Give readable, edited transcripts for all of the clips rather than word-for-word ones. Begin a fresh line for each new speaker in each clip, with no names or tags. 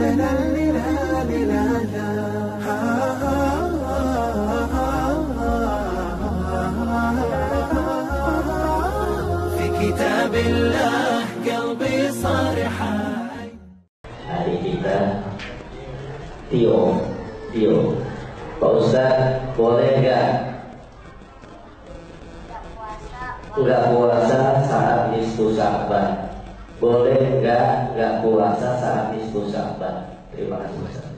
في كتاب الله قلبي صار حي.
Hari kita Tio Pak Ustaz, boleh nggak puasa saat nisfu Sya'ban? Boleh nggak puasa saat nisfu Sya'ban? Terima kasih Ustaz.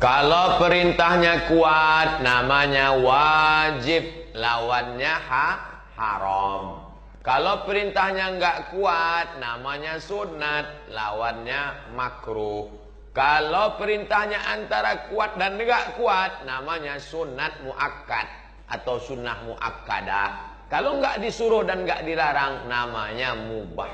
Kalau perintahnya kuat namanya wajib, lawannya haram. Kalau perintahnya nggak kuat namanya sunat, lawannya makruh. Kalau perintahnya antara kuat dan nggak kuat namanya sunat muakkad atau sunnah muakkadah. Kalau nggak disuruh dan nggak dilarang namanya mubah.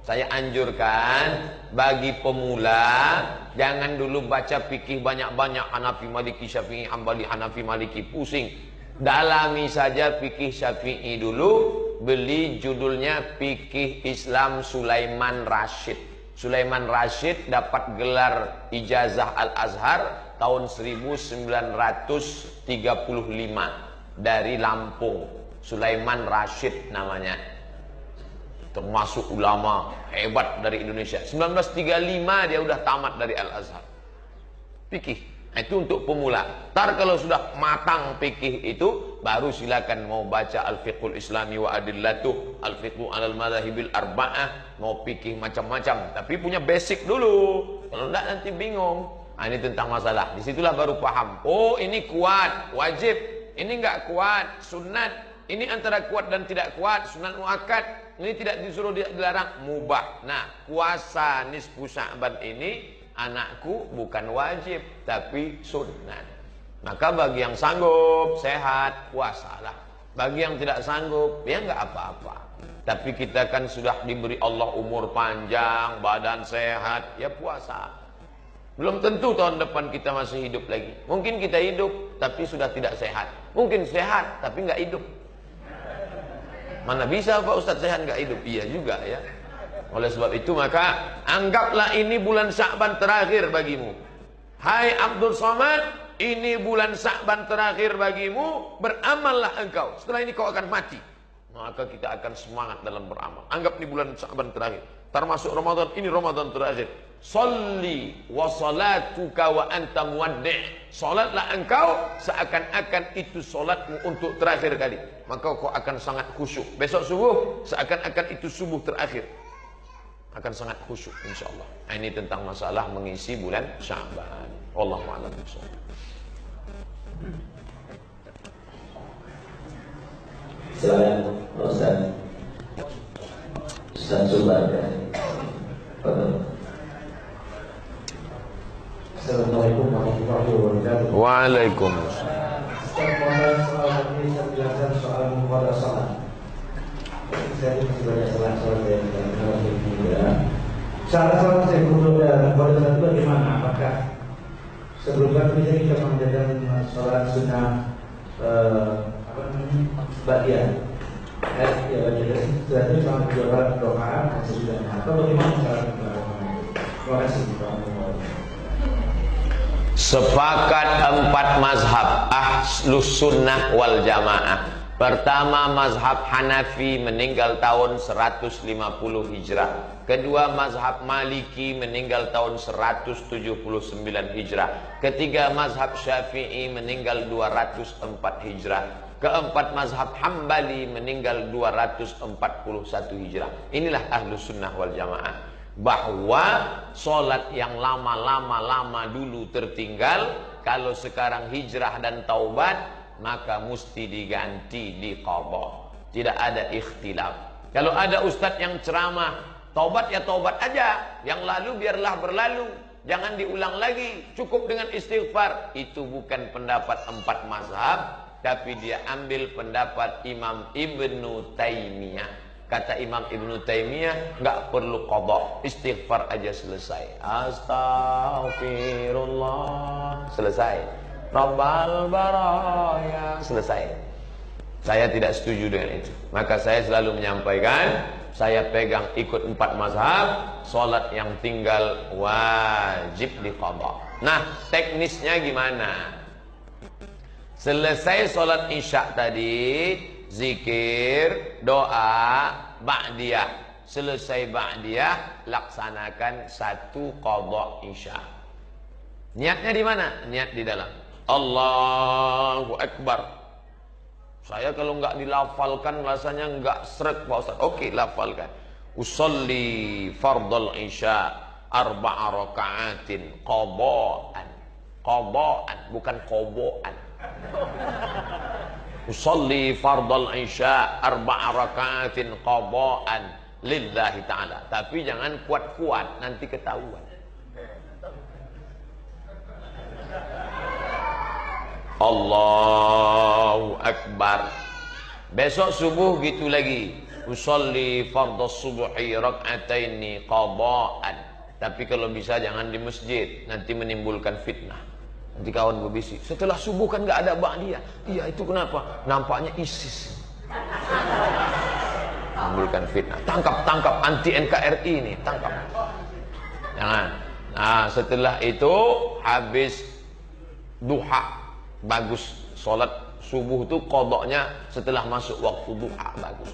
Saya anjurkan bagi pemula jangan dulu baca fikih banyak-banyak Hanafi, Maliki, Syafi'i, Hambali, Hanafi, Maliki, pusing. Dalami saja fikih Syafi'i dulu. Beli judulnya Fikih Islam Sulaiman Rashid. Sulaiman Rashid dapat gelar ijazah Al-Azhar tahun 1935 dari Lampung. Sulaiman Rashid namanya, termasuk ulama hebat dari Indonesia. 1935 dia udah tamat dari Al-Azhar. Fikih itu untuk pemula. Ntar kalau sudah matang fikih itu, baru silakan mau baca Al-Fiqhul Islami wa Adillatuh, Al-Fiqhu Alal Madhahibil Arba'ah, mau fikih macam-macam. Tapi punya basic dulu. Kalau enggak nanti bingung. Nah, ini tentang masalah. Disitulah baru paham. Oh, ini kuat, wajib. Ini enggak kuat, sunat. Ini antara kuat dan tidak kuat, sunat muakkad. Ini tidak disuruh dilarang, mubah. Nah, puasa nisfu Sya'ban ini anakku bukan wajib tapi sunat. Maka bagi yang sanggup sehat puasalah. Bagi yang tidak sanggup ya nggak apa-apa. Tapi kita kan sudah diberi Allah umur panjang, badan sehat, ya puasa. Belum tentu tahun depan kita masih hidup lagi. Mungkin kita hidup tapi sudah tidak sehat. Mungkin sehat tapi nggak hidup. Mana bisa Pak Ustadz sehat nggak hidup? Iya juga ya. Oleh sebab itu maka anggaplah ini bulan Sya'ban terakhir bagimu. Hai Abdul Somad, ini bulan Sya'ban terakhir bagimu, beramallah engkau. Setelah ini kau akan mati. Maka kita akan semangat dalam beramal. Anggap ini bulan Sya'ban terakhir. Termasuk Ramadan, ini Ramadan terakhir. Sholli wa salatuka wa anta muwaddi'. Salatlah engkau seakan-akan itu salatmu untuk terakhir kali. Maka kau akan sangat khusyuk. Besok subuh seakan-akan itu subuh terakhir. Akan sangat khusyuk insyaallah. Ini tentang masalah mengisi bulan Sya'ban. Wallahu a'lam bishawab.
Silakan Ustaz. Ustaz Subarga.
Assalamualaikum warahmatullahi wabarakatuh.
Waalaikumsalam.
Ustaz, mohon soal ini saya jelaskan soal muqadasah. Saya masih banyak salah-salah yang salah-salah saya belum ada pada saat itu bagaimana? Apakah sebelum kita mengerjakan sholat sunnah bagian ya bagian setelah itu sama berdoa sesudahnya atau bagaimana cara berdoa? Terima kasih.
Sepakat 4 mazhab Ahlus Sunnah wal Jamaah. Pertama mazhab Hanafi meninggal tahun 150 Hijrah. Kedua mazhab Maliki meninggal tahun 179 Hijrah. Ketiga mazhab Syafi'i meninggal 204 Hijrah. Keempat mazhab Hambali meninggal 241 Hijrah. Inilah Ahlus Sunnah wal Jamaah. Bahwa sholat yang lama dulu tertinggal, kalau sekarang hijrah dan taubat maka mesti diganti di qadha. Tidak ada ikhtilaf. Kalau ada ustadz yang ceramah taubat ya taubat aja, yang lalu biarlah berlalu, jangan diulang lagi, cukup dengan istighfar. Itu bukan pendapat 4 mazhab, tapi dia ambil pendapat Imam Ibnu Taimiyah. Kata Imam Ibnu Taimiyah, nggak perlu qadha, istighfar aja selesai. Astaghfirullah, selesai. Rabbal baraya, selesai. Saya tidak setuju dengan itu. Maka saya selalu menyampaikan, Saya pegang ikut 4 mazhab, sholat yang tinggal wajib diqadha. Nah, teknisnya gimana? Selesai sholat isya tadi, zikir, doa, ba'diyah. Selesai ba'diyah, laksanakan 1 qadha isya. Niatnya di mana? Niat di dalam. Allahu Akbar. Saya kalau nggak dilafalkan rasanya nggak sreg Pak Ustaz. Oke, lafalkan. Usolli fardal isya 4 raka'atin qadha'an. Qadha'an, bukan qoboan. Usolli fardal isya 4 raka'atin qadha'an lillahi ta'ala. Tapi jangan kuat-kuat, nanti ketahuan. Allahu Akbar. Besok subuh gitu lagi. Usolli fardhas subhi rak'ataini qadha'an. Tapi kalau bisa jangan di masjid, nanti menimbulkan fitnah. Nanti kawan berbisik, setelah subuh kan nggak ada ba'diyah. Iya, itu kenapa? Nampaknya ISIS. Menimbulkan fitnah. Tangkap anti NKRI ini, tangkap. Jangan. Nah, setelah itu habis duha. Bagus, sholat subuh itu qadha'nya setelah masuk waktu duha, bagus.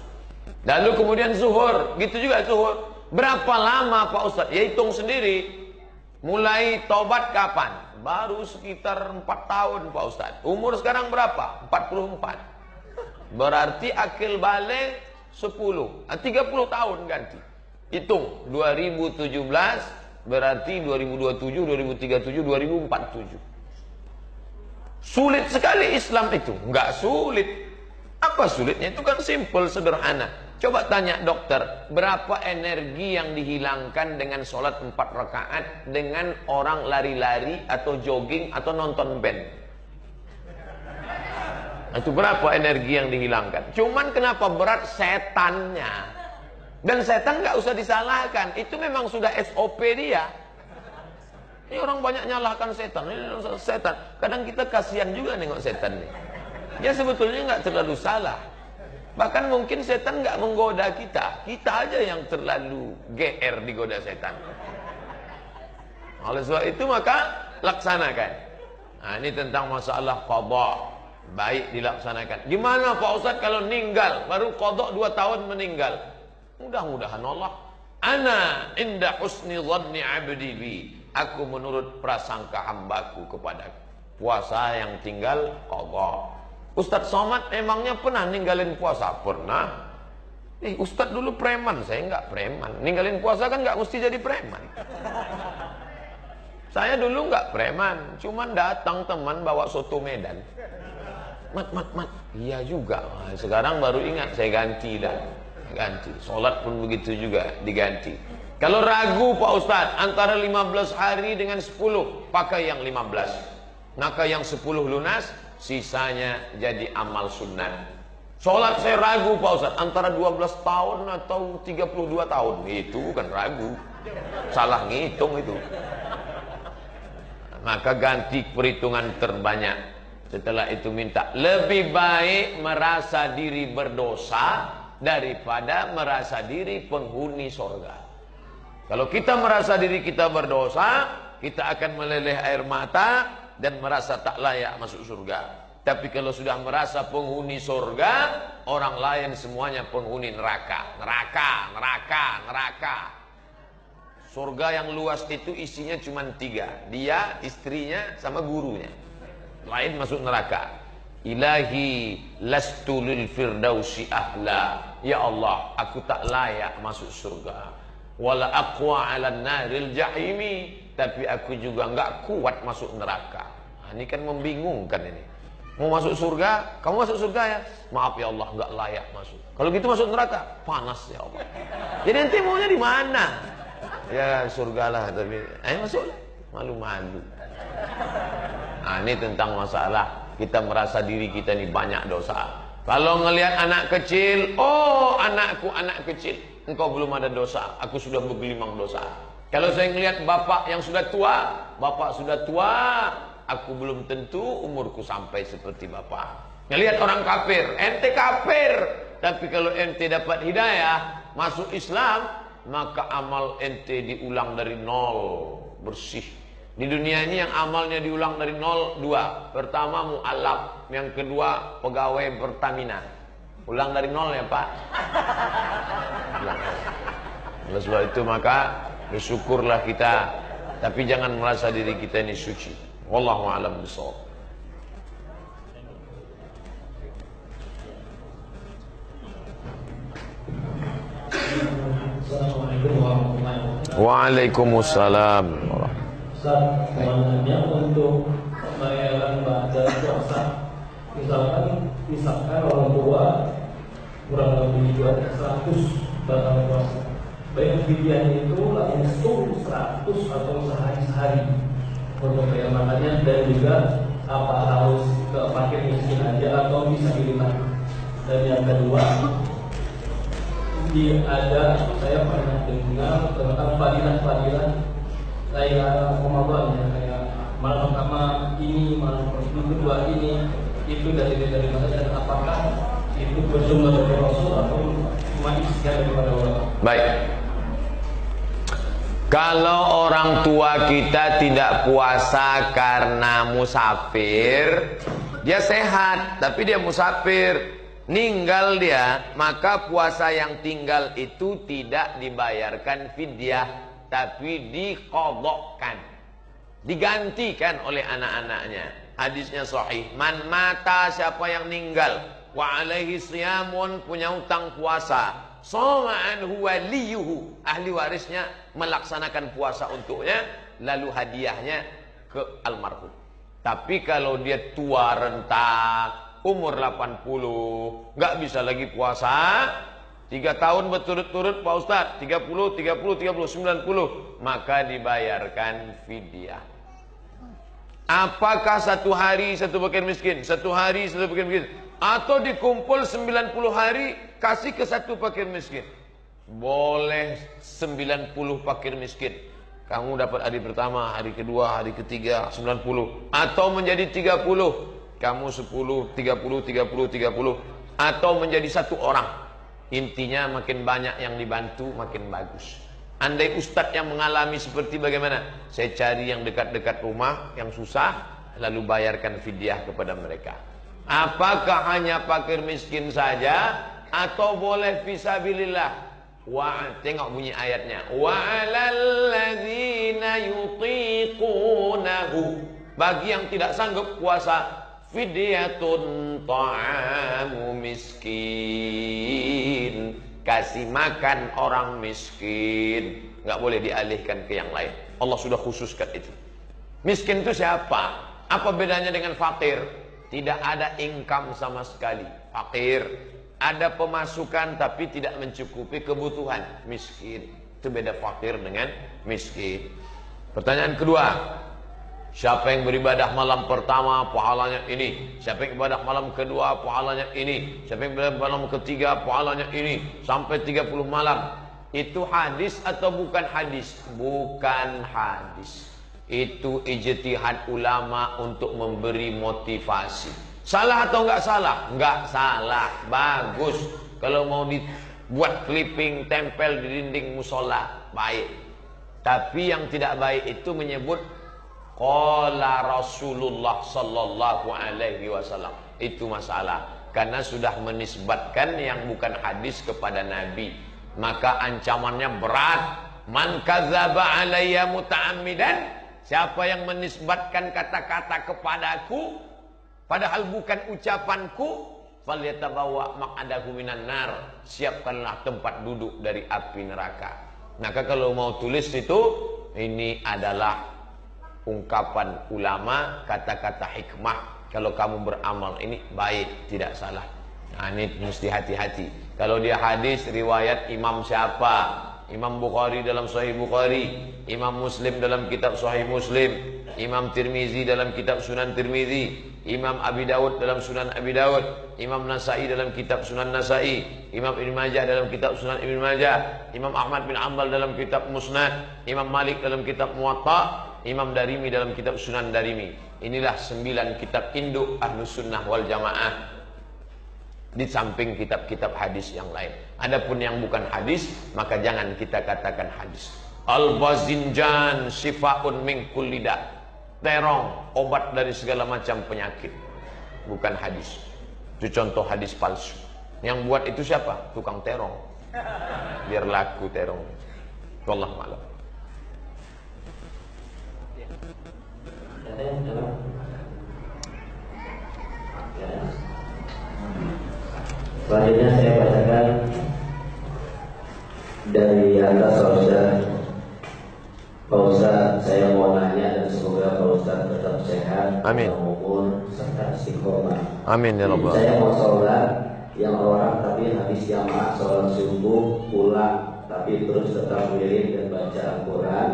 Lalu kemudian zuhur, gitu juga zuhur. Berapa lama Pak Ustadz? Ya hitung sendiri. Mulai taubat kapan? Baru sekitar 4 tahun Pak Ustadz. Umur sekarang berapa? 44. Berarti akil balik 10, 30 tahun ganti. Hitung 2017 berarti 2027, 2037, 2047. Sulit sekali Islam itu. Enggak sulit. Apa sulitnya? Itu kan simple, sederhana. Coba tanya dokter, berapa energi yang dihilangkan dengan sholat 4 rakaat dengan orang lari-lari atau jogging atau nonton band? Itu berapa energi yang dihilangkan? Cuman kenapa berat? Setannya. Dan setan nggak usah disalahkan. Itu memang sudah SOP dia. Ini orang banyak nyalahkan setan. Ini setan. Kadang kita kasihan juga nengok setan nih. Dia sebetulnya nggak terlalu salah. Bahkan mungkin setan nggak menggoda kita. Kita aja yang terlalu GR digoda setan. Oleh sebab itu maka laksanakan. Nah, ini tentang masalah qadha. Baik dilaksanakan. Gimana Pak Ustadz kalau meninggal? Baru qadha 2 tahun meninggal. Mudah-mudahan Allah. Ana inda husni dhanni abdi bi. Aku menurut prasangka hambaku kepadaku. Puasa yang tinggal qadha. Ustadz Somad emangnya pernah ninggalin puasa? Pernah. Ustadz dulu preman, saya enggak preman. Ninggalin puasa kan enggak mesti jadi preman. Saya dulu enggak preman, cuman datang teman bawa soto Medan. Mat. Iya juga. Sekarang baru ingat, saya ganti dah. Ganti. Sholat pun begitu juga, diganti. Kalau ragu Pak Ustadz, antara 15 hari dengan 10, pakai yang 15. Maka yang 10 lunas, sisanya jadi amal sunnah. Sholat saya ragu Pak Ustadz, antara 12 tahun atau 32 tahun. Itu bukan ragu. Salah ngitung itu. Maka ganti perhitungan terbanyak. Setelah itu minta, lebih baik merasa diri berdosa daripada merasa diri penghuni sorga. Kalau kita merasa diri kita berdosa, kita akan meleleh air mata dan merasa tak layak masuk surga. Tapi kalau sudah merasa penghuni surga, orang lain semuanya penghuni neraka. Neraka. Surga yang luas itu isinya cuma 3. Dia, istrinya, sama gurunya. Lain masuk neraka. Ilahi lastu lil firdausi ahla. Ya Allah, aku tak layak masuk surga. Wala aqwa 'alan naril jahimi, tapi aku juga enggak kuat masuk neraka. Nah, ini kan membingungkan ini. Mau masuk surga, kamu masuk surga ya? Maaf ya Allah, enggak layak masuk. Kalau gitu masuk neraka, panas ya Allah. Jadi nanti maunya di mana? Ya surgalah, tapi ayo masuk. Malu-malu. Nah, ini tentang masalah kita merasa diri kita ini banyak dosa. Kalau ngelihat anak kecil, oh anakku anak kecil, engkau belum ada dosa, aku sudah bergelimang dosa. Kalau saya ngelihat bapak yang sudah tua, bapak sudah tua, aku belum tentu umurku sampai seperti bapak. Ngelihat orang kafir, ente kafir, tapi kalau ente dapat hidayah, masuk Islam, maka amal ente diulang dari nol, bersih. Di dunia ini yang amalnya diulang dari nol dua. Pertama mu'alaf, yang kedua pegawai Pertamina. Ulang dari nol ya Pak. Oleh sebab itu maka bersyukurlah kita, tapi jangan merasa diri kita ini suci. Wallahu a'lam bishawab.
Assalamualaikum warahmatullahi wabarakatuh.
Waalaikumsalam.
Ustaz, sebenarnya untuk pembayaran baca puasa, misalkan orang tua kurang lebih 100 bakal puasa, bayar fidyahnya itu langsung 100 atau sehari untuk bayar makannya, dan juga apa harus ke fakir miskin aja atau bisa dilihat. Dan yang kedua, ada saya pernah dengar tentang fadilah-fadilah kayak Ramadan ya, kayak malam pertama ini, malam kedua ini, itu dari mana dan apakah itu bersumber dari Rasul atau cuma isinya daripada Allah?
Baik. Kalau orang tua kita tidak puasa karena musafir, dia sehat tapi dia musafir, ninggal dia, maka puasa yang tinggal itu tidak dibayarkan fidyah, tapi diqadhakan, digantikan oleh anak-anaknya. Hadisnya sahih, man mata, siapa yang meninggal, wa alaihi siyamun, punya utang puasa, shoma anhu waliyuhu, ahli warisnya melaksanakan puasa untuknya, lalu hadiahnya ke almarhum. Tapi kalau dia tua renta, umur 80, nggak bisa lagi puasa, 3 tahun berturut-turut Pak Ustadz, 30, 90, maka dibayarkan fidyah. Apakah 1 hari 1 fakir miskin, 1 hari 1 fakir miskin, atau dikumpul 90 hari kasih ke 1 fakir miskin? Boleh 90 fakir miskin. Kamu dapat hari pertama, hari kedua, hari ketiga 90, atau menjadi 30. Kamu 10, 30, atau menjadi 1 orang. Intinya makin banyak yang dibantu makin bagus. Andai ustadz yang mengalami seperti bagaimana? Saya cari yang dekat-dekat rumah, yang susah, lalu bayarkan fidyah kepada mereka. Apakah hanya fakir miskin saja, atau boleh fisabilillah? Tengok bunyi ayatnya. Wa 'alal ladzina yutiqunahu, bagi yang tidak sanggup puasa, fidyatun ta'amu miskin, kasih makan orang miskin, nggak boleh dialihkan ke yang lain. Allah sudah khususkan itu. Miskin itu siapa? Apa bedanya dengan fakir? Tidak ada income sama sekali. Fakir ada pemasukan tapi tidak mencukupi kebutuhan. Miskin itu beda fakir dengan miskin. Pertanyaan kedua, siapa yang beribadah malam pertama pahalanya ini, siapa yang beribadah malam kedua pahalanya ini, siapa yang beribadah malam ketiga pahalanya ini, sampai 30 malam. Itu hadis atau bukan hadis? Bukan hadis. Itu ijtihad ulama untuk memberi motivasi. Salah atau enggak salah? Enggak salah, bagus. Kalau mau dibuat clipping tempel di dinding musola, baik. Tapi yang tidak baik itu menyebut qala Rasulullah sallallahu alaihi wasallam. Itu masalah, karena sudah menisbatkan yang bukan hadis kepada Nabi, maka ancamannya berat. Man kadzdzaba alayya muta'ammidan, siapa yang menisbatkan kata-kata kepadaku padahal bukan ucapanku, falyatabawwa maq'adahu minan nar, siapkanlah tempat duduk dari api neraka. Maka kalau mau tulis itu, ini adalah ungkapan ulama, kata-kata hikmah. Kalau kamu beramal ini baik, tidak salah. Nah, ini mesti hati-hati. Kalau dia hadis riwayat imam siapa? Imam Bukhari dalam Sahih Bukhari, Imam Muslim dalam kitab Sahih Muslim, Imam Tirmizi dalam kitab Sunan Tirmizi, Imam Abi Dawud dalam Sunan Abi Dawud, Imam Nasai dalam kitab Sunan Nasai, Imam Ibn Majah dalam kitab Sunan Ibn Majah, Imam Ahmad bin Ambal dalam kitab Musnad, Imam Malik dalam kitab Muwatta, Imam Darimi dalam kitab Sunan Darimi. Inilah 9 kitab induk Ahlus Sunnah wal Jamaah, di samping kitab-kitab hadis yang lain. Adapun yang bukan hadis, maka jangan kita katakan hadis. Al-bazinjan syifaun min kulli da. Terong, obat dari segala macam penyakit. Bukan hadis. Itu contoh hadis palsu. Yang buat itu siapa? Tukang terong. Biar laku terong. Wallahu a'lam.
Selanjutnya saya bacakan dari atas Pak Ustaz, saya mau nanya dan semoga Pak Ustaz tetap sehat,
Amin.
umur serta istiqomah.
Amin ya Rabbal.
Saya mau sholat yang orang tapi habis jamaah sholat subuh pulang tapi terus tetap wirid dan baca Al-Quran.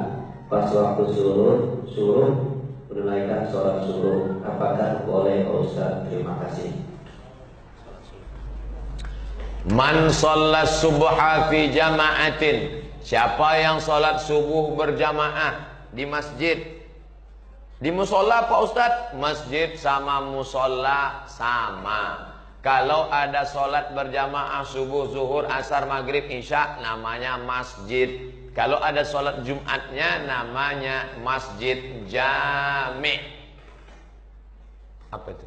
Pas waktu suruh menunaikan sholat subuh, apakah boleh Pak Ustaz? Terima kasih.
Man sholat subha fi jama'atin. Siapa yang sholat subuh berjamaah di masjid. Di musola Pak Ustadz, masjid sama musola sama. Kalau ada sholat berjamaah subuh, zuhur, asar, maghrib, isya, namanya masjid. Kalau ada sholat Jumatnya, namanya masjid jami'. Apa itu?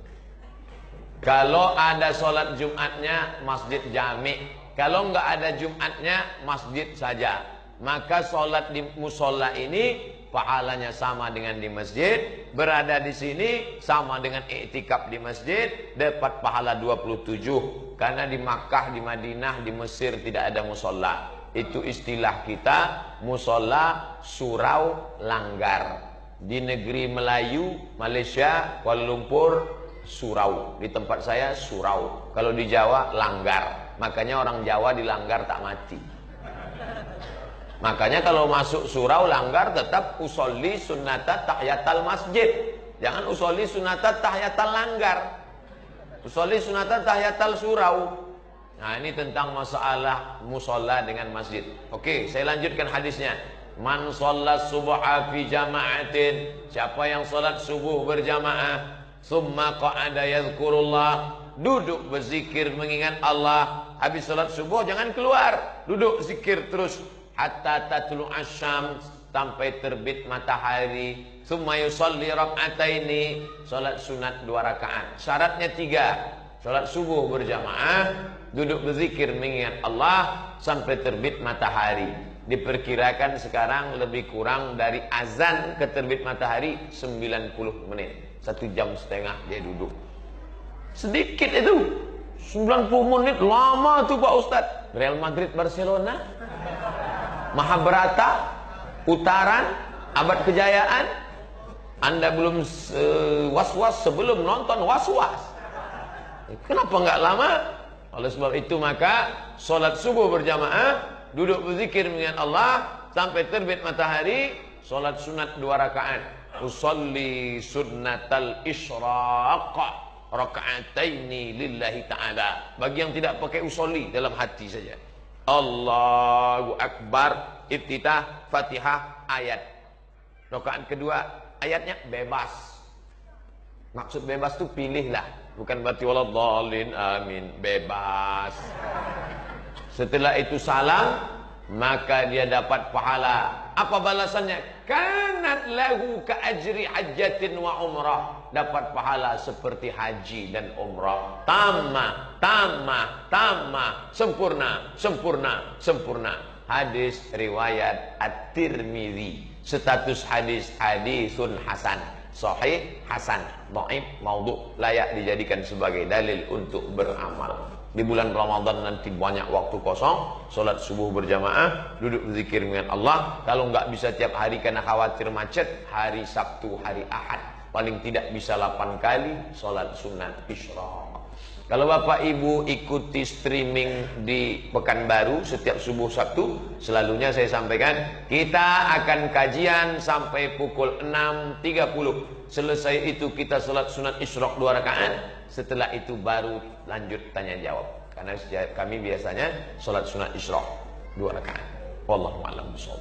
Kalau ada sholat Jumatnya, masjid jami'. Kalau nggak ada Jumatnya, masjid saja. Maka sholat di musola ini pahalanya sama dengan di masjid. Berada di sini sama dengan iktikaf di masjid. Dapat pahala 27. Karena di Makkah, di Madinah, di Mesir tidak ada musola. Itu istilah kita, musola, surau, langgar. Di negeri Melayu, Malaysia, Kuala Lumpur, surau. Di tempat saya surau. Kalau di Jawa, langgar. Makanya orang Jawa dilanggar tak mati. Makanya kalau masuk surau langgar tetap usolli sunnata tahiyatal masjid. Jangan usolli sunnata tahiyatal langgar. Usolli sunnata tahiyatal surau. Nah ini tentang masalah musola dengan masjid. Oke, saya lanjutkan hadisnya. Man sholat subha fi jama'atin. Siapa yang sholat subuh berjamaah, summa qa'ada yadhkurullah, duduk berzikir mengingat Allah. Habis sholat subuh jangan keluar, duduk zikir terus hatta tatlu asyam, sampai terbit matahari. Summa yusalli rak'ataini, sholat sunat 2 rakaat. Syaratnya 3. Sholat subuh berjamaah, duduk berzikir mengingat Allah sampai terbit matahari. Diperkirakan sekarang lebih kurang dari azan ke terbit matahari 90 menit. 1,5 jam dia duduk. Sedikit itu. 90 menit lama tuh Pak Ustadz. Real Madrid Barcelona, Mahabharata, Putaran, Abad Kejayaan. Anda belum was-was sebelum nonton was-was. Kenapa nggak lama? Oleh sebab itu maka sholat subuh berjamaah, duduk berzikir mengingat Allah sampai terbit matahari. Sholat sunat 2 rakaat. Usolli sunnatal isyraq raka'ataini lillahi ta'ala. Bagi yang tidak pakai usolli, dalam hati saja. Allahu Akbar, iftitah, Fatihah, ayat. Rakaat kedua, ayatnya bebas. Maksud bebas itu pilihlah, bukan berarti waladhdallin, amin, bebas. Setelah itu salam, maka dia dapat pahala. Apa balasannya? Kanat lahu ka ajri hajjatin wa umrah. Dapat pahala seperti haji dan umrah. Tamah, tamah, tamah, sempurna, sempurna, sempurna. Hadis riwayat At-Tirmidzi. Status hadis hadisun hasan. Sahih, hasan, dhaif, maudhu. Layak dijadikan sebagai dalil untuk beramal. Di bulan Ramadan nanti banyak waktu kosong, sholat subuh berjamaah, duduk berzikir dengan Allah. Kalau nggak bisa tiap hari karena khawatir macet, hari Sabtu, hari Ahad, paling tidak bisa 8 kali sholat sunat isyraq. Kalau Bapak Ibu ikuti streaming di Pekanbaru setiap subuh Sabtu, selalunya saya sampaikan kita akan kajian sampai pukul 6.30. Selesai itu kita sholat sunat isyraq 2 rakaat. Setelah itu baru lanjut tanya jawab. Karena kami biasanya sholat sunat isyraq 2 rakaat. Wallahu a'lam bishawab.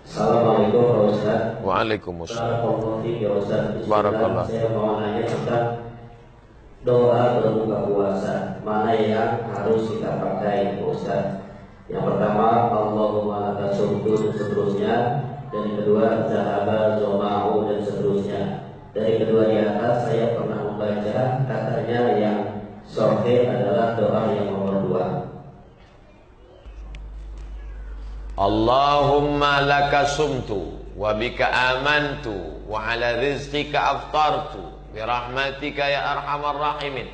Assalamualaikum Pak Ustaz.
Waalaikumsalam.
Barakallah.
Barakallah.
Saya mau nanya tentang doa berbuka puasa, mana yang harus kita pakai Ustaz? Yang pertama Allahumma laka sumtu dan seterusnya, dan yang kedua zahaba zoma'u dan seterusnya. Dari kedua di atas saya pernah membaca katanya yang sahih adalah doa yang nomor 2.
Allahumma laka sumtu wa bika amantu wa ala rizqika aftartu bi rahmatika ya arhamar rahimin.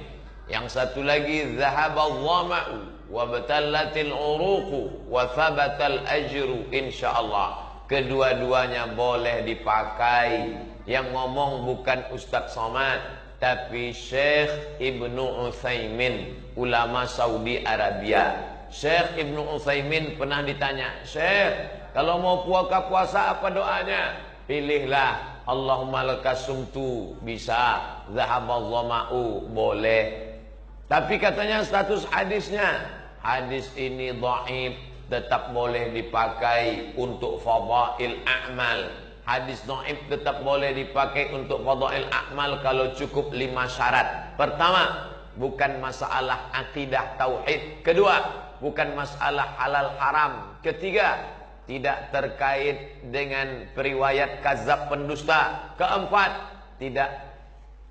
Yang satu lagi zahaba dhama'u wa batallatil uruqu wa thabatal ajru insyaallah. Kedua-duanya boleh dipakai. Yang ngomong bukan Ustadz Somad, tapi Syekh Ibnu Utsaimin, ulama Saudi Arabia. Syekh Ibnu Utsaimin pernah ditanya, Syekh, kalau mau puasa apa doanya? Pilihlah Allahumma lakas sumtu, bisa. Zahabal dhama'u, boleh. Tapi katanya status hadisnya, hadis ini dhaif, tetap boleh dipakai untuk fadail a'mal. Hadis dhaif tetap boleh dipakai untuk fadail a'mal kalau cukup 5 syarat. Pertama, bukan masalah akidah tauhid. Kedua, bukan masalah halal haram. Ketiga, tidak terkait dengan periwayat kadzab pendusta. Keempat, tidak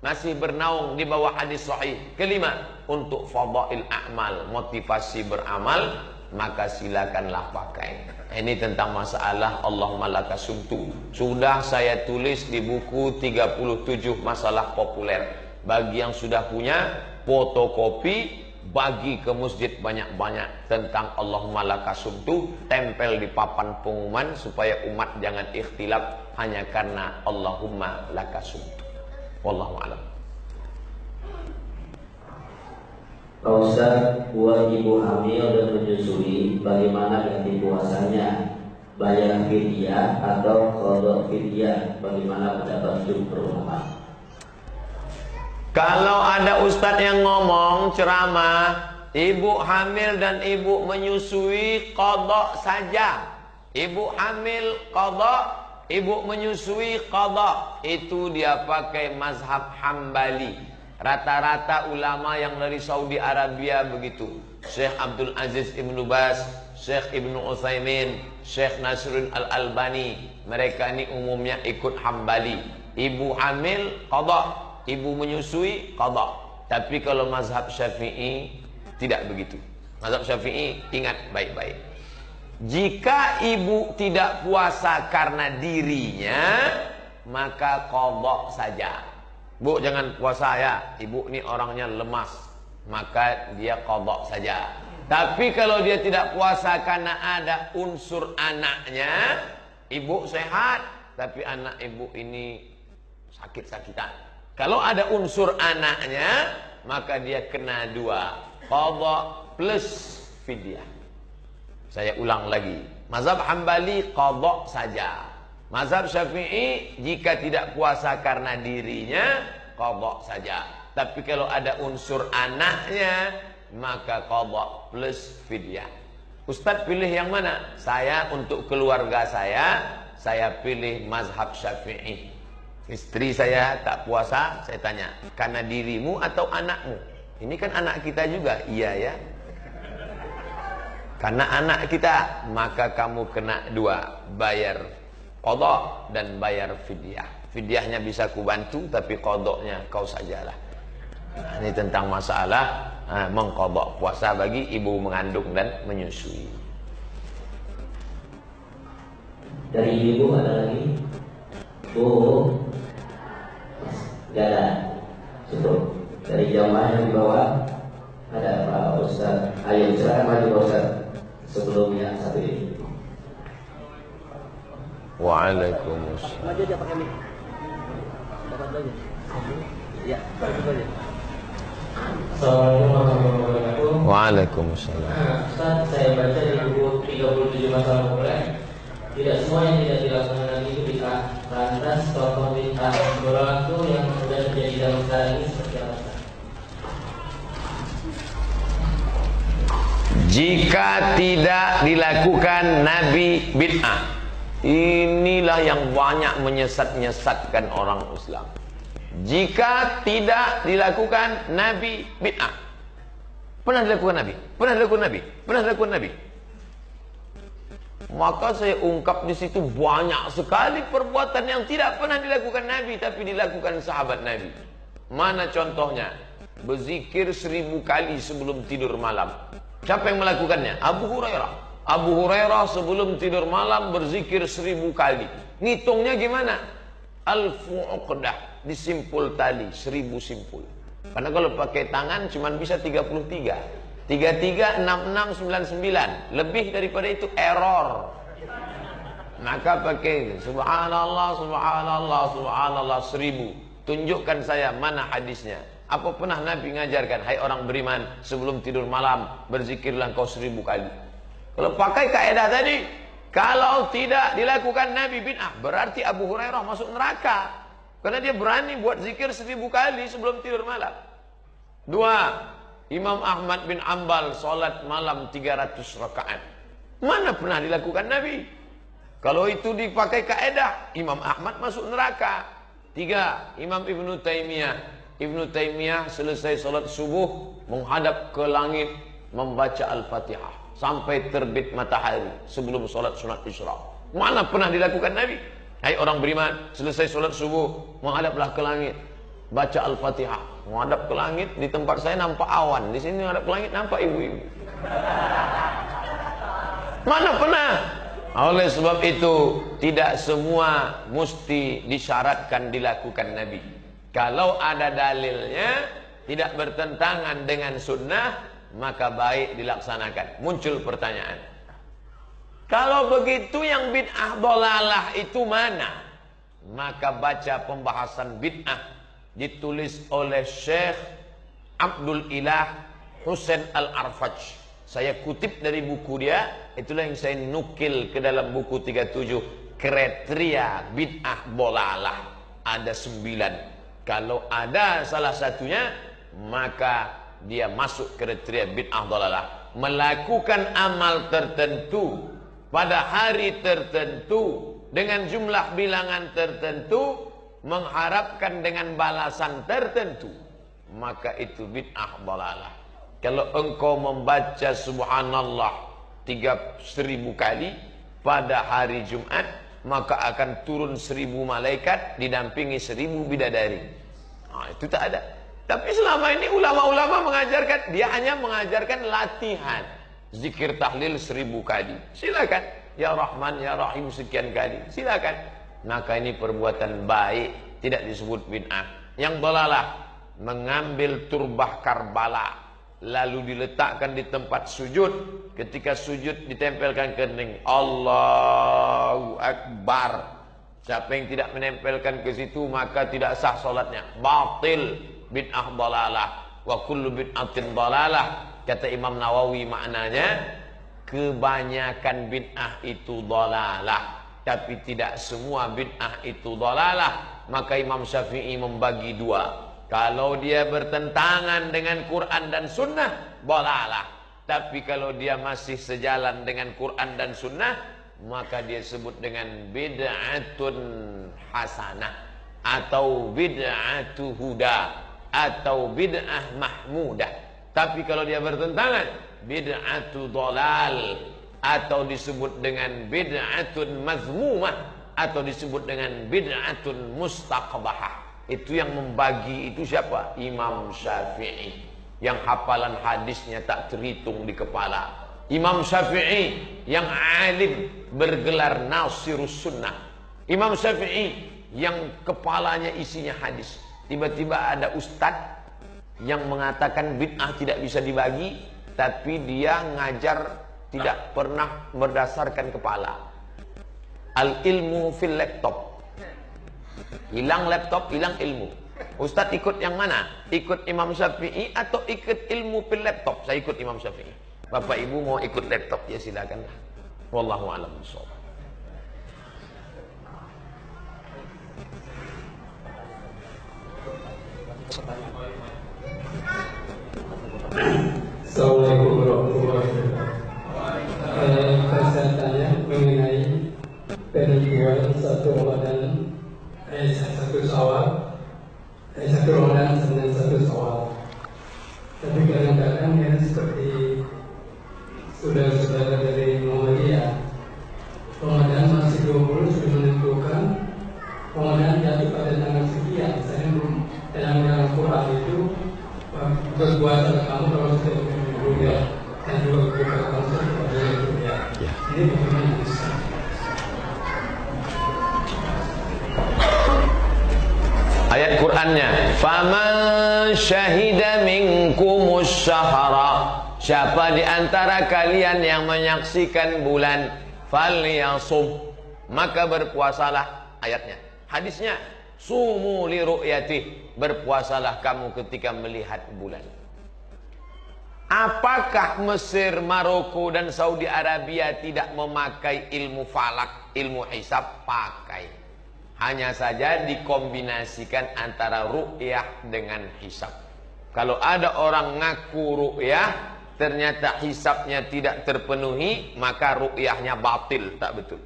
masih bernaung di bawah hadis sahih. Kelima, untuk fadail a'mal, motivasi beramal, maka silakanlah pakai. Ini tentang masalah Allahumma laka sumtu. Sudah saya tulis di buku 37 masalah populer. Bagi yang sudah punya, fotokopi, bagi ke masjid banyak-banyak tentang Allahumma laka sumtu, tempel di papan pengumuman supaya umat jangan ikhtilaf hanya karena Allahumma laka sumtu. Wallahu a'lam.
Pak Ustaz, buat ibu hamil dan menyusui, bagaimana ganti puasanya? Bayar fidyah atau qada fidyah? Bagaimana pendapat jumhur ulama?
Kalau ada ustadz yang ngomong ceramah, ibu hamil dan ibu menyusui qada saja. Ibu hamil qada, ibu menyusui qada. Itu dia pakai mazhab Hambali. Rata-rata ulama yang dari Saudi Arabia begitu. Syekh Abdul Aziz Ibnu Baz, Syekh Ibnu Utsaimin, Syekh Nasruddin Al-Albani, mereka ini umumnya ikut Hambali. Ibu hamil qada, ibu menyusui qada. Tapi kalau mazhab Syafi'i tidak begitu. Mazhab Syafi'i ingat baik-baik. Jika ibu tidak puasa karena dirinya, maka qada saja. Bu, jangan puasa ya, ibu ini orangnya lemas, maka dia qada saja. Tapi kalau dia tidak puasa karena ada unsur anaknya, ibu sehat, tapi anak ibu ini sakit-sakitan. Kalau ada unsur anaknya, maka dia kena 2, qada plus fidyah. Saya ulang lagi, mazhab Hambali qada saja. Mazhab Syafi'i jika tidak puasa karena dirinya, qada saja. Tapi kalau ada unsur anaknya, maka qada plus fidyah. Ustadz pilih yang mana? Saya untuk keluarga saya pilih mazhab Syafi'i. Istri saya tak puasa, saya tanya, karena dirimu atau anakmu? Ini kan anak kita juga. Iya ya. Karena anak kita, maka kamu kena 2, bayar qada dan bayar fidyah. Fidyahnya bisa kubantu, tapi qadanya kau sajalah. Nah, ini tentang masalah mengqada puasa bagi ibu mengandung dan menyusui.
Dari ibu ada lagi? Bu, gak ada. Cukup. Dari jamaah yang di bawah ada Pak Ustaz. Ayo silakan maju Pak Ustaz. Sebelum yang satu ini.
Waalaikumsalam.
Maju aja pakai mic. Dapat aja. Ya, dapat aja.
Assalamualaikum warahmatullahi wabarakatuh.
Waalaikumsalam.
Ustaz, saya baca di buku 37 masalah populer, tidak semua yang tidak dilaksanakan itu bid'ah. Lantas contoh bid'ah berlaku yang sudah terjadi dalam sekarang ini seperti apa?
Jika tidak dilakukan Nabi, bid'ah. Inilah yang banyak menyesat-nyesatkan orang Islam. Jika tidak dilakukan Nabi, bid'ah. Pernah dilakukan Nabi? Pernah dilakukan Nabi? Pernah dilakukan Nabi? Maka saya ungkap di situ banyak sekali perbuatan yang tidak pernah dilakukan Nabi, tapi dilakukan sahabat Nabi. Mana contohnya? Berzikir 1000 kali sebelum tidur malam. Siapa yang melakukannya? Abu Hurairah. Abu Hurairah sebelum tidur malam berzikir 1000 kali. Ngitungnya gimana? Alfu uqdah, disimpul tali 1000 simpul. Karena kalau pakai tangan cuma bisa 33. 33, 66, 99. Lebih daripada itu error. Maka pakai subhanallah, subhanallah, subhanallah 1000. Tunjukkan saya mana hadisnya. Apa pernah Nabi mengajarkan, hai orang beriman, sebelum tidur malam berzikirlah engkau 1000 kali. Kalau pakai kaidah tadi, kalau tidak dilakukan Nabi bid'ah, berarti Abu Hurairah masuk neraka. Karena dia berani buat zikir 1000 kali sebelum tidur malam. 2. Imam Ahmad bin Ambal salat malam 300 rakaat. Mana pernah dilakukan Nabi? Kalau itu dipakai kaidah, Imam Ahmad masuk neraka. 3. Imam Ibnu Taimiyah. Ibnu Taimiyah selesai salat subuh menghadap ke langit membaca Al-Fatihah sampai terbit matahari sebelum salat sunat Isra. Mana pernah dilakukan Nabi? Hai orang beriman, selesai salat subuh menghadaplah ke langit, baca Al-Fatihah. Menghadap ke langit, di tempat saya nampak awan, di sini menghadap ke langit nampak ibu-ibu. Mana pernah? Oleh sebab itu tidak semua mesti disyaratkan dilakukan Nabi. Kalau ada dalilnya tidak bertentangan dengan sunnah, maka baik dilaksanakan. Muncul pertanyaan, kalau begitu yang bid'ah dhalalah itu mana? Maka baca pembahasan bid'ah ditulis oleh Syekh Abdul Ilah Husain Al-Arfaj. Saya kutip dari buku dia, itulah yang saya nukil ke dalam buku 37, kriteria bid'ah dhalalah. Ada 9. Kalau ada salah satunya, maka dia masuk kriteria bid'ah dhalalah. Melakukan amal tertentu pada hari tertentu dengan jumlah bilangan tertentu, mengharapkan dengan balasan tertentu, maka itu bid'ah dhalalah. Kalau engkau membaca subhanallah 3000 kali pada hari Jumat, maka akan turun 1000 malaikat didampingi 1000 bidadari. Nah, itu tak ada. Tapi selama ini ulama-ulama mengajarkan, dia hanya mengajarkan latihan zikir tahlil 1000 kali. Silakan, ya Rahman ya Rahim sekian kali, silakan. Maka ini perbuatan baik, tidak disebut bid'ah. Yang dhalalah, mengambil turbah Karbala lalu diletakkan di tempat sujud. Ketika sujud ditempelkan kening, Allahu Akbar. Siapa yang tidak menempelkan ke situ maka tidak sah salatnya, batil, bid'ah dhalalah. Wa kullu bid'atin dhalalah. Kata Imam Nawawi, maknanya kebanyakan bid'ah itu dhalalah, tapi tidak semua bid'ah itu dhalalah. Maka Imam Syafi'i membagi 2. Kalau dia bertentangan dengan Quran dan Sunnah, dhalalah. Tapi kalau dia masih sejalan dengan Quran dan Sunnah, maka dia sebut dengan bid'atun hasanah, atau bid'atu huda, atau bid'ah mahmudah. Tapi kalau dia bertentangan, bid'atu dhalal, atau disebut dengan bid'atun mazmumah, atau disebut dengan bid'atun mustaqbahah. Itu yang membagi itu siapa? Imam Syafi'i, yang hafalan hadisnya tak terhitung di kepala. Imam Syafi'i yang alim, bergelar Nasirus Sunnah. Imam Syafi'i yang kepalanya isinya hadis. Tiba-tiba ada ustadz yang mengatakan bid'ah tidak bisa dibagi, tapi dia ngajar tidak pernah berdasarkan kepala. Al ilmu fil laptop. Hilang laptop, hilang ilmu. Ustadz ikut yang mana? Ikut Imam Syafi'i atau ikut ilmu fil laptop? Saya ikut Imam Syafi'i. Bapak Ibu mau ikut laptop ya silakan. Wallahu a'lam bishawab.
Assalamualaikum warahmatullahi wabarakatuh. Saya tanya mengenai peristiwa 1 Ramadan 1 Syawal seperti saudara-saudara dari Muhammadiyah, Ramadan masih 20 sudah menentukan Ramadan jatuh pada tanggal sekian. Saya belum dalam Quran itu berpuasa kamu kalau sudah berbuka dan juga berbuka kamu pada itu ya. Ini bagaimana bisa?
Ayat Qur'annya, faman syahida minkumus syahra, siapa di antara kalian yang menyaksikan bulan, falyasum, maka berpuasalah. Ayatnya. Hadisnya, sumu li ru'yatih, berpuasalah kamu ketika melihat bulan. Apakah Mesir, Maroko dan Saudi Arabia tidak memakai ilmu falak, ilmu hisab? Pakai. Hanya saja dikombinasikan antara ru'yah dengan hisab. Kalau ada orang ngaku ru'yah, ternyata hisabnya tidak terpenuhi, maka ru'yahnya batil, tak betul.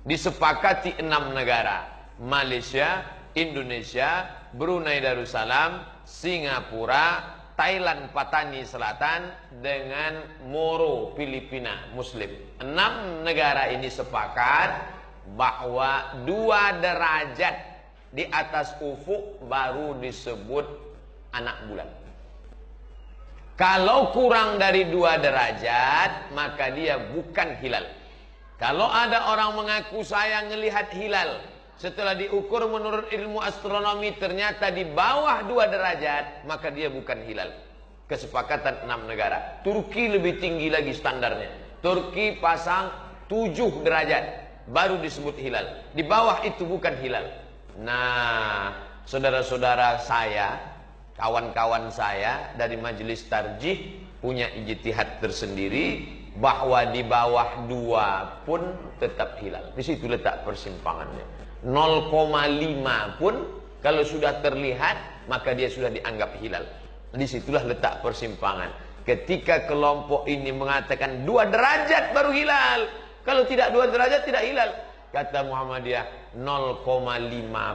Disepakati 6 negara, Malaysia, Indonesia, Brunei Darussalam, Singapura, Thailand Patani Selatan, dengan Moro Filipina Muslim. 6 negara ini sepakat bahwa 2 derajat di atas ufuk baru disebut anak bulan. Kalau kurang dari 2 derajat, maka dia bukan hilal. Kalau ada orang mengaku saya melihat hilal, setelah diukur menurut ilmu astronomi ternyata di bawah 2 derajat, maka dia bukan hilal. Kesepakatan 6 negara. Turki lebih tinggi lagi standarnya. Turki pasang 7 derajat baru disebut hilal. Di bawah itu bukan hilal. Nah, saudara-saudara saya, kawan-kawan saya dari majelis tarjih punya ijtihad tersendiri bahwa di bawah 2 pun tetap hilal. Di situ letak persimpangannya. 0,5 pun kalau sudah terlihat maka dia sudah dianggap hilal. Disitulah letak persimpangan. Ketika kelompok ini mengatakan 2 derajat baru hilal, kalau tidak 2 derajat tidak hilal. Kata Muhammadiyah, 0,5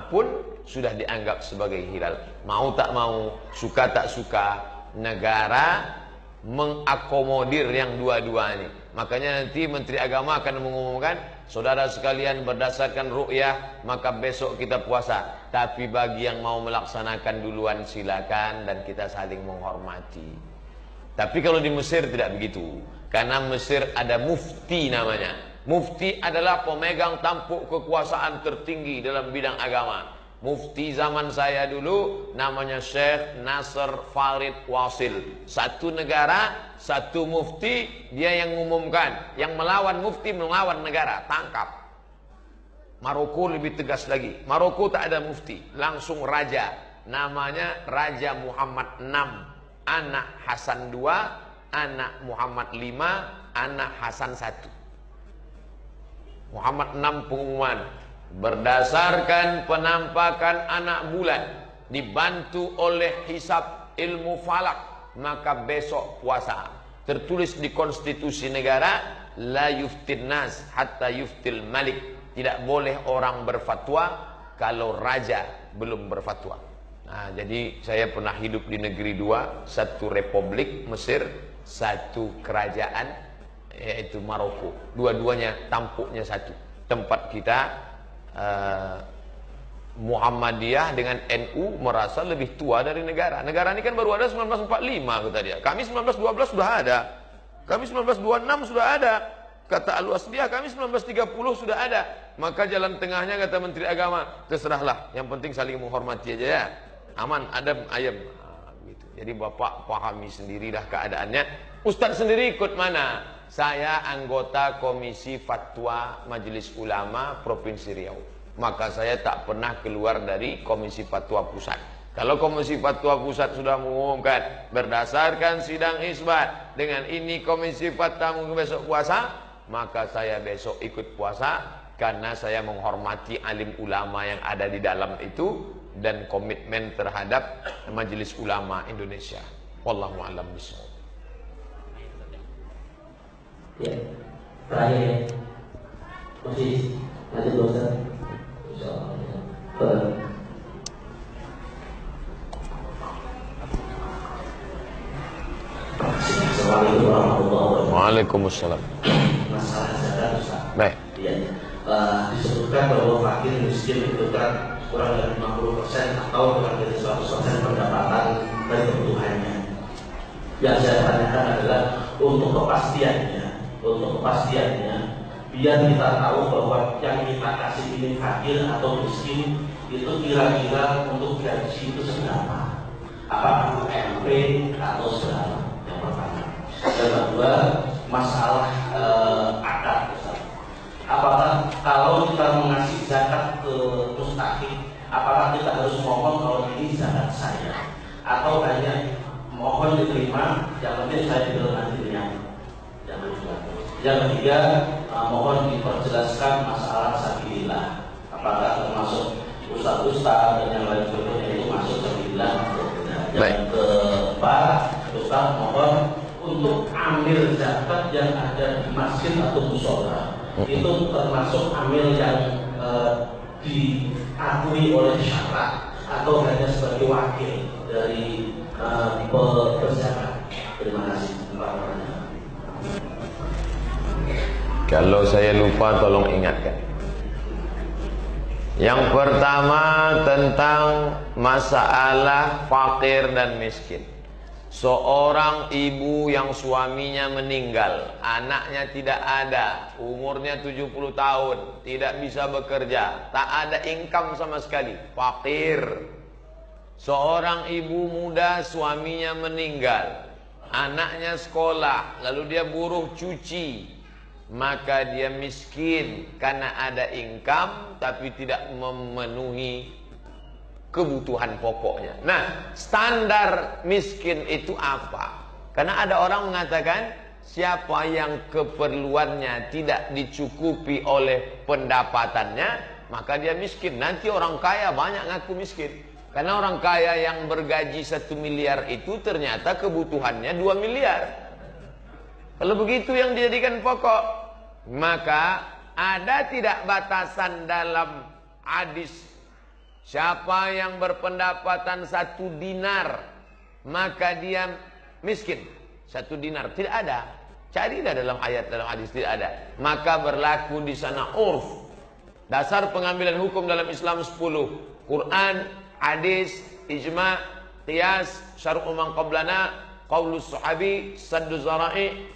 pun sudah dianggap sebagai hilal. Mau tak mau, suka tak suka, negara mengakomodir yang dua-dua ini. Makanya nanti Menteri Agama akan mengumumkan, saudara sekalian berdasarkan ru'yah, maka besok kita puasa. Tapi bagi yang mau melaksanakan duluan silakan, dan kita saling menghormati. Tapi kalau di Mesir tidak begitu. Karena Mesir ada mufti namanya. Mufti adalah pemegang tampuk kekuasaan tertinggi dalam bidang agama. Mufti zaman saya dulu namanya Syekh Nasr Farid Wasil. Satu negara, satu mufti, dia yang mengumumkan. Yang melawan mufti melawan negara, tangkap. Maroko lebih tegas lagi. Maroko tak ada mufti, langsung raja. Namanya Raja Muhammad VI. Anak Hasan II, anak Muhammad V, anak Hasan I. Muhammad VI pengumuman, berdasarkan penampakan anak bulan dibantu oleh hisab ilmu falak, maka besok puasa. Tertulis di konstitusi negara, la yuftin nas hatta yuftil malik. Tidak boleh orang berfatwa kalau raja belum berfatwa. Nah, jadi saya pernah hidup di negeri 2, satu republik Mesir, satu kerajaan yaitu Maroko. Dua-duanya tampuknya satu. Tempat kita Muhammadiyah dengan NU merasa lebih tua dari negara. Negara ini kan baru ada 1945 kata dia. Kami 1912 sudah ada. Kami 1926 sudah ada. Kata Al-Wasliyah kami 1930 sudah ada. Maka jalan tengahnya kata Menteri Agama, terserahlah, yang penting saling menghormati aja ya. Aman, adem, ayem. Gitu. Jadi Bapak pahami sendirilah keadaannya. Ustadz sendiri ikut mana? Saya anggota Komisi Fatwa Majelis Ulama Provinsi Riau. Maka saya tak pernah keluar dari Komisi Fatwa Pusat. Kalau Komisi Fatwa Pusat sudah mengumumkan berdasarkan sidang isbat, dengan ini Komisi Fatwa besok puasa, maka saya besok ikut puasa, karena saya menghormati alim ulama yang ada di dalam itu dan komitmen terhadap Majelis Ulama Indonesia. Wallahu a'lam bishawab.
Ya, terakhir ya. Masih lanjut Ustaz. Insyaallah. Assalamualaikum
Waalaikumsalam.
Masalah zakat Ustaz.
Baik.
Iya. Disebutkan bahwa fakir miskin itu kan kurang dari 50% atau kurang dari 100% pendapatan dari kebutuhannya. Yang saya tanyakan adalah untuk kepastiannya, biar kita tahu bahwa yang kita kasih ini fakir atau miskin itu kira-kira untuk gaji itu seberapa? Apakah UMP atau seberapa? Yang pertama. Yang kedua, masalah akad. Apakah kalau kita mengasih zakat ke mustahik, apakah kita harus mohon kalau ini zakat saya, atau hanya mohon diterima, yang penting saya tidak nantinya? Yang ketiga, mohon diperjelaskan masalah sabilillah, apakah termasuk ustaz-ustaz dan yang lain sebagainya itu masuk sabilillah? Yang keempat, Ustaz mohon untuk amil zakat yang ada di masjid atau musola itu termasuk amil yang diakui oleh syarat atau hanya sebagai wakil dari berzakat. Terima kasih.
Kalau saya lupa tolong ingatkan. Yang pertama tentang masalah fakir dan miskin. Seorang ibu yang suaminya meninggal, anaknya tidak ada, umurnya 70 tahun, tidak bisa bekerja, tak ada income sama sekali, fakir. Seorang ibu muda suaminya meninggal, anaknya sekolah, lalu dia buruh cuci, maka dia miskin karena ada income tapi tidak memenuhi kebutuhan pokoknya. Nah, standar miskin itu apa? Karena ada orang mengatakan siapa yang keperluannya tidak dicukupi oleh pendapatannya, maka dia miskin. Nanti orang kaya banyak ngaku miskin. Karena orang kaya yang bergaji 1 miliar itu ternyata kebutuhannya 2 miliar. Kalau begitu yang dijadikan pokok, maka ada tidak batasan dalam hadis? Siapa yang berpendapatan 1 dinar, maka dia miskin. 1 dinar tidak ada. Carilah dalam ayat, dalam hadis tidak ada. Maka berlaku di sana urf. Dasar pengambilan hukum dalam Islam 10. Quran, hadis, ijma, qiyas, syar'u man qablana, qaulus sahabi, saddu zara'i,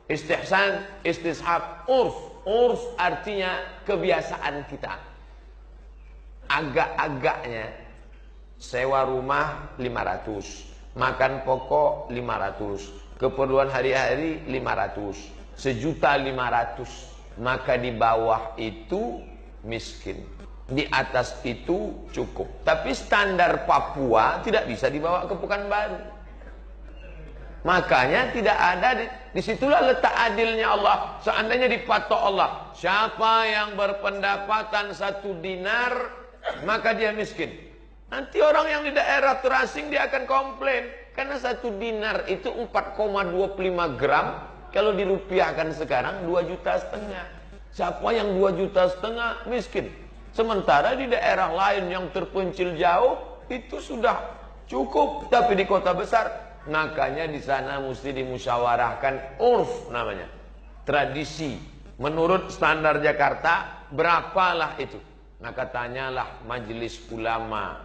istihsan, istishab, urf. Urf artinya kebiasaan kita. Agak-agaknya sewa rumah 500, makan pokok 500, keperluan hari-hari 500, 1.500.000, maka di bawah itu miskin, di atas itu cukup. Tapi standar Papua tidak bisa dibawa ke Pekanbaru. Makanya tidak ada, disitulah letak adilnya Allah. Seandainya dipatok Allah, siapa yang berpendapatan 1 dinar, maka dia miskin. Nanti orang yang di daerah terasing dia akan komplain. Karena 1 dinar itu 4,25 gram. Kalau dirupiahkan sekarang 2,5 juta. Siapa yang 2,5 juta miskin. Sementara di daerah lain yang terpencil jauh itu sudah cukup. Tapi di kota besar, makanya di sana mesti dimusyawarahkan urf namanya. Tradisi. Menurut standar Jakarta berapalah itu? Maka tanyalah Majelis Ulama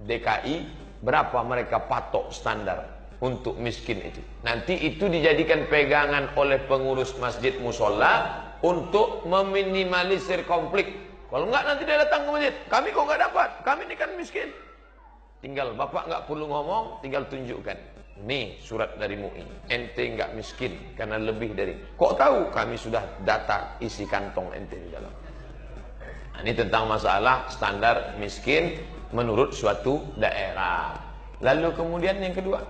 DKI berapa mereka patok standar untuk miskin itu. Nanti itu dijadikan pegangan oleh pengurus masjid musola untuk meminimalisir konflik. Kalau enggak nanti dia datang ke masjid, kami kok enggak dapat, kami ini kan miskin. Tinggal bapak enggak perlu ngomong, tinggal tunjukkan. Nih surat dari MUI, ente enggak miskin karena lebih dari. Kok tahu? Kami sudah data isi kantong ente di dalam. Nah, ini tentang masalah standar miskin menurut suatu daerah. Lalu kemudian yang kedua,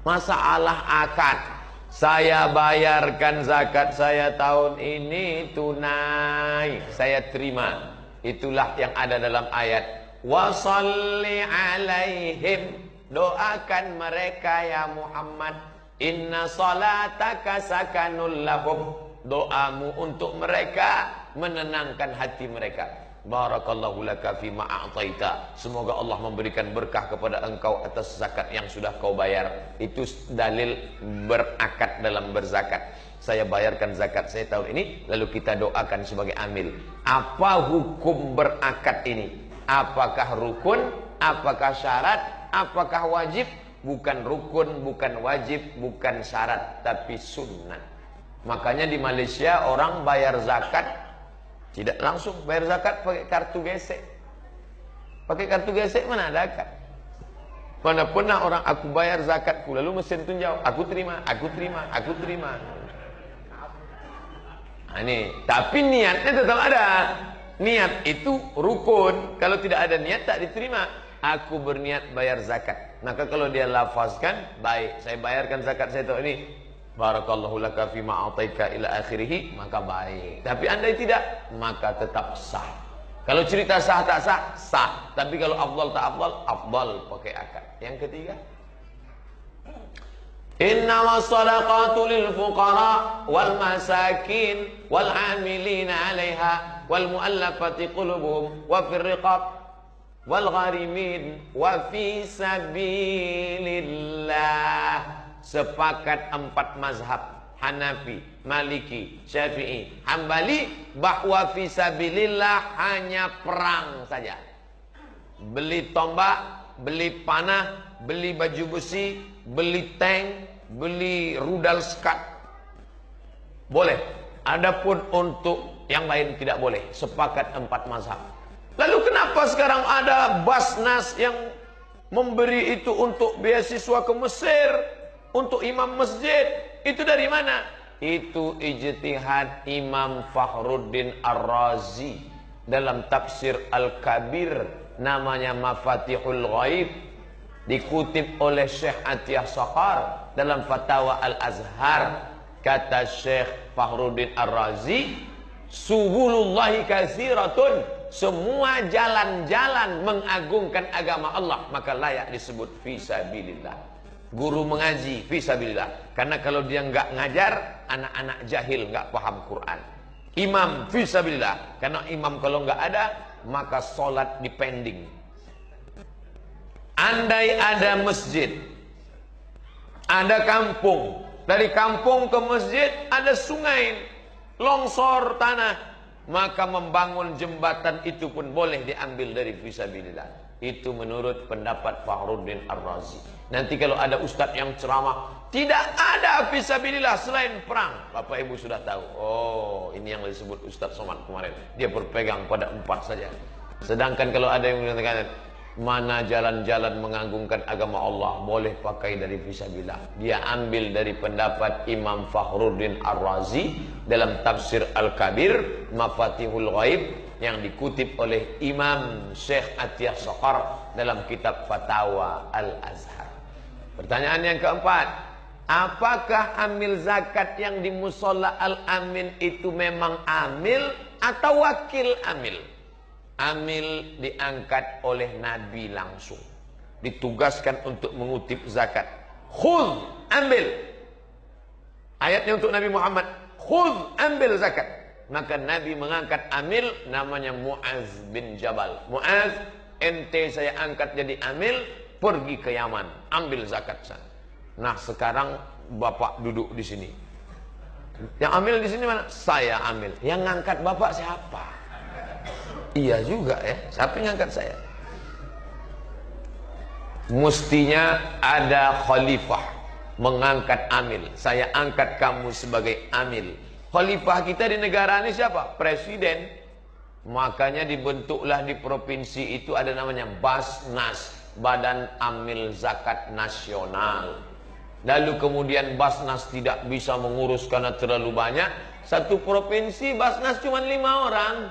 masalah akad. Saya bayarkan zakat saya tahun ini tunai, saya terima. Itulah yang ada dalam ayat. Wa shalli alaihim, doakan mereka ya Muhammad. Inna salataka sakanul lahum, doamu untuk mereka menenangkan hati mereka. Barakallahu laka fima a'taita. Semoga Allah memberikan berkah kepada engkau atas zakat yang sudah kau bayar. Itu dalil berakad dalam berzakat. Saya bayarkan zakat saya tahun ini, lalu kita doakan sebagai amil. Apa hukum berakad ini? Apakah rukun? Apakah syarat? Apakah wajib? Bukan rukun, bukan wajib, bukan syarat, tapi sunnah. Makanya di Malaysia orang bayar zakat tidak langsung bayar zakat pakai kartu gesek. Pakai kartu gesek mana ada zakat? Mana pernah orang aku bayar zakatku lalu mesin tunjau, aku terima, aku terima, aku terima. Nah, ini, tapi niatnya tetap ada. Niat itu rukun. Kalau tidak ada niat tak diterima. Aku berniat bayar zakat. Maka kalau dia lafazkan, baik, saya bayarkan zakat saya tahun ini. Barakallahu laka fima a'taika ila akhirih, maka baik. Tapi andai tidak, maka tetap sah. Kalau cerita sah tak sah, sah. Tapi kalau afdal tak afdal, afdal pakai akad. Yang ketiga, innamas shadaqatu lil fuqara wal masakin wal 'amilina 'alaiha wal mu'allafati qulubuhum wa fir riqab wal gharimin wa fi sabilillah. Sepakat 4 mazhab, Hanafi, Maliki, Syafi'i, Hambali, bahwa fisabilillah hanya perang saja. Beli tombak, beli panah, beli baju besi, beli tank, beli rudal skat, boleh. Adapun untuk yang lain tidak boleh. Sepakat 4 mazhab. Lalu kenapa sekarang ada Basnas yang memberi itu untuk beasiswa ke Mesir, untuk imam masjid? Itu dari mana? Itu ijtihad Imam Fakhruddin Ar-Razi dalam tafsir Al-Kabir, namanya Mafatihul Ghaib, dikutip oleh Syekh Atiyah Saqar dalam Fatawa Al-Azhar. Kata Syekh Fakhruddin Ar-Razi, subulullahi katsiratun, semua jalan-jalan mengagungkan agama Allah maka layak disebut fisabilillah. Guru mengaji fisabilillah, karena kalau dia nggak ngajar, anak-anak jahil nggak paham Quran. Imam fisabilillah, karena imam kalau nggak ada maka sholat dipending. Andai ada masjid, ada kampung, dari kampung ke masjid ada sungai, longsor tanah, maka membangun jembatan itu pun boleh diambil dari fisabilillah. Itu menurut pendapat Fakhruddin Ar-Razi. Nanti kalau ada ustadz yang ceramah, tidak ada fisabilillah selain perang, Bapak Ibu sudah tahu, oh ini yang disebut Ustadz Somad kemarin, dia berpegang pada 4 saja. Sedangkan kalau ada yang mengatakan mana jalan-jalan mengagungkan agama Allah boleh pakai dari fisabilillah, dia ambil dari pendapat Imam Fakhruddin Ar-Razi dalam tafsir Al-Kabir, Mafatihul Ghaib, yang dikutip oleh Imam Syekh Atiyah Saqar dalam kitab Fatawa Al-Azhar. Pertanyaan yang keempat, apakah amil zakat yang di Musola Al-Amin itu memang amil atau wakil amil? Amil diangkat oleh Nabi langsung, ditugaskan untuk mengutip zakat. Khudh, ambil. Ayatnya untuk Nabi Muhammad, khudh, ambil zakat. Maka Nabi mengangkat amil, namanya Mu'az bin Jabal. Mu'az, ente saya angkat jadi amil, pergi ke Yaman, ambil zakat sana. Nah sekarang bapak duduk di sini, yang amil di sini mana? Saya amil. Yang ngangkat bapak siapa? Iya juga ya, siapa yang ngangkat saya? Mestinya ada khalifah mengangkat amil. Saya angkat kamu sebagai amil. Khalifah kita di negara ini siapa? Presiden. Makanya dibentuklah di provinsi itu ada namanya Basnas, Badan Amil Zakat Nasional. Lalu kemudian Basnas tidak bisa mengurus karena terlalu banyak. Satu provinsi Basnas cuma 5 orang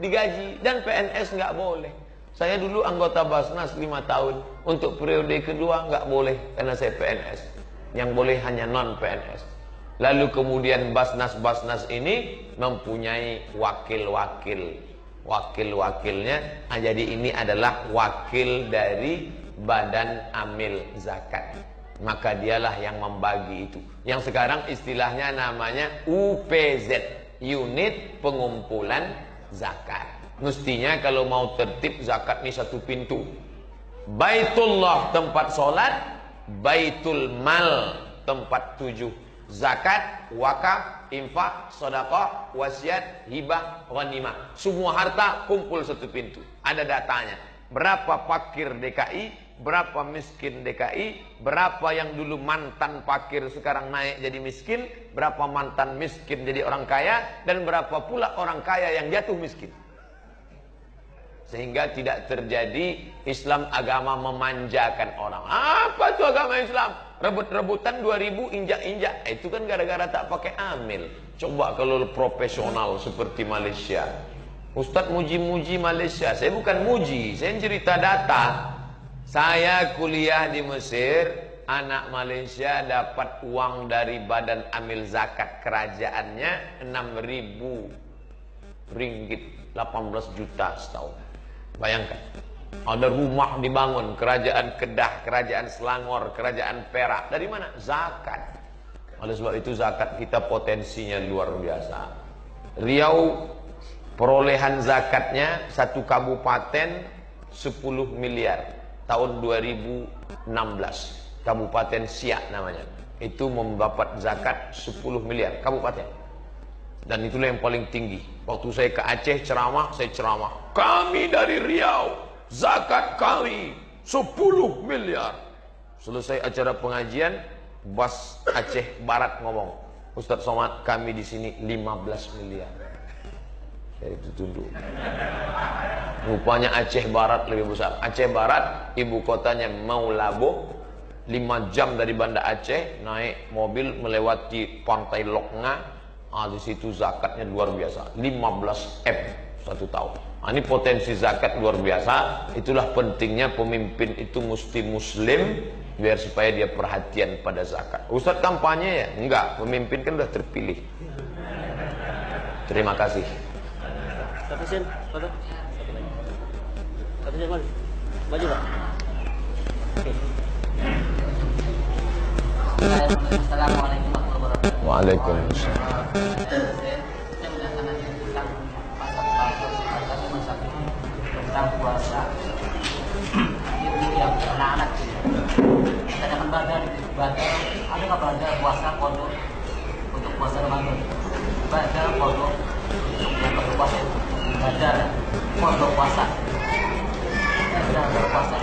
digaji, dan PNS nggak boleh. Saya dulu anggota Basnas 5 tahun. Untuk periode kedua nggak boleh karena saya PNS. Yang boleh hanya non PNS. Lalu kemudian Basnas ini mempunyai wakil-wakil. Wakil-wakilnya, jadi ini adalah wakil dari Badan Amil Zakat. Maka dialah yang membagi itu. Yang sekarang istilahnya namanya UPZ, Unit Pengumpulan Zakat. Mestinya kalau mau tertib zakat ini satu pintu. Baitullah tempat sholat, Baitul Mal tempat tujuh. Zakat, wakaf, infak, sedekah, wasiat, hibah, ghanimah. Semua harta kumpul satu pintu. Ada datanya. Berapa fakir DKI, berapa miskin DKI, berapa yang dulu mantan fakir sekarang naik jadi miskin, berapa mantan miskin jadi orang kaya, dan berapa pula orang kaya yang jatuh miskin. Sehingga tidak terjadi Islam agama memanjakan orang. Apa itu agama Islam? Rebut-rebutan 2000 injak-injak. Itu kan gara-gara tak pakai amil. Coba kalau profesional seperti Malaysia. Ustadz muji-muji Malaysia. Saya bukan muji, saya cerita data. Saya kuliah di Mesir, anak Malaysia dapat uang dari badan amil zakat kerajaannya 6.000 ringgit, 18 juta setahun. Bayangkan, ada rumah dibangun, kerajaan Kedah, kerajaan Selangor, kerajaan Perak. Dari mana? Zakat. Oleh sebab itu zakat kita potensinya luar biasa. Riau perolehan zakatnya satu kabupaten 10 miliar tahun 2016. Kabupaten Siak namanya. Itu mendapat zakat 10 miliar kabupaten. Dan itulah yang paling tinggi. Waktu saya ke Aceh ceramah, saya ceramah. Kami dari Riau, zakat kami 10 miliar. Selesai acara pengajian, Bas Aceh Barat ngomong, Ustadz Somad, kami di sini 15 miliar. Saya itu tunduk. Rupanya Aceh Barat lebih besar. Aceh Barat, ibu kotanya Maulabo, 5 jam dari Banda Aceh, naik mobil melewati pantai Loknga. Di situ zakatnya luar biasa, 15 M satu tahun. Ini potensi zakat luar biasa. Itulah pentingnya pemimpin itu mesti muslim, biar supaya dia perhatian pada zakat. Ustadz kampanye ya? Enggak, pemimpin kan sudah terpilih. Terima kasih.
Satu sen, foto. Satu sen, maju Pak. Oke. Assalamualaikum warahmatullahi wabarakatuh.
Waalaikumsalam.
Tentang puasa ibu yang anak-anak tanyakan badan ada nggak badan puasa kodok untuk puasa Ramadan, badan kodok untuk yang berpuasa, badan kodok puasa berpuasa.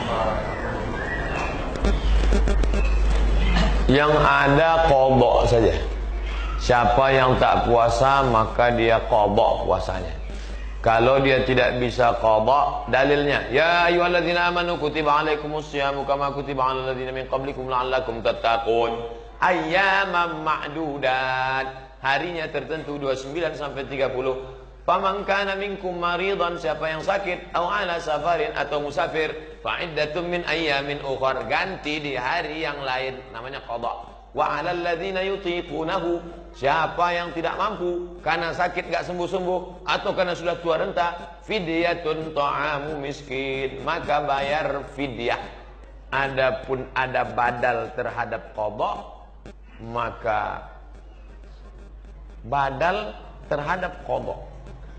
Yang ada qadha saja. Siapa yang tak puasa maka dia qadha puasanya. Kalau dia tidak bisa qadha, dalilnya ya ayyuhalladzina amanu kutiba alaikumusyamu kama kutiba alal ladzina min qablikum la'allakum tattaqun. Ayyaman ma'dudat. Harinya tertentu 29 sampai 30. Faman kana minkum maridan, siapa yang sakit, au ala safarin atau musafir, fa iddatun min ayyamin ukhra, ganti di hari yang lain, namanya qadha. Wa 'alal ladzina yutiqunahu, siapa yang tidak mampu karena sakit gak sembuh-sembuh atau karena sudah tua renta, fidyatun ta'amu miskin, maka bayar fidyah. Adapun ada badal terhadap qadha, maka badal terhadap qadha.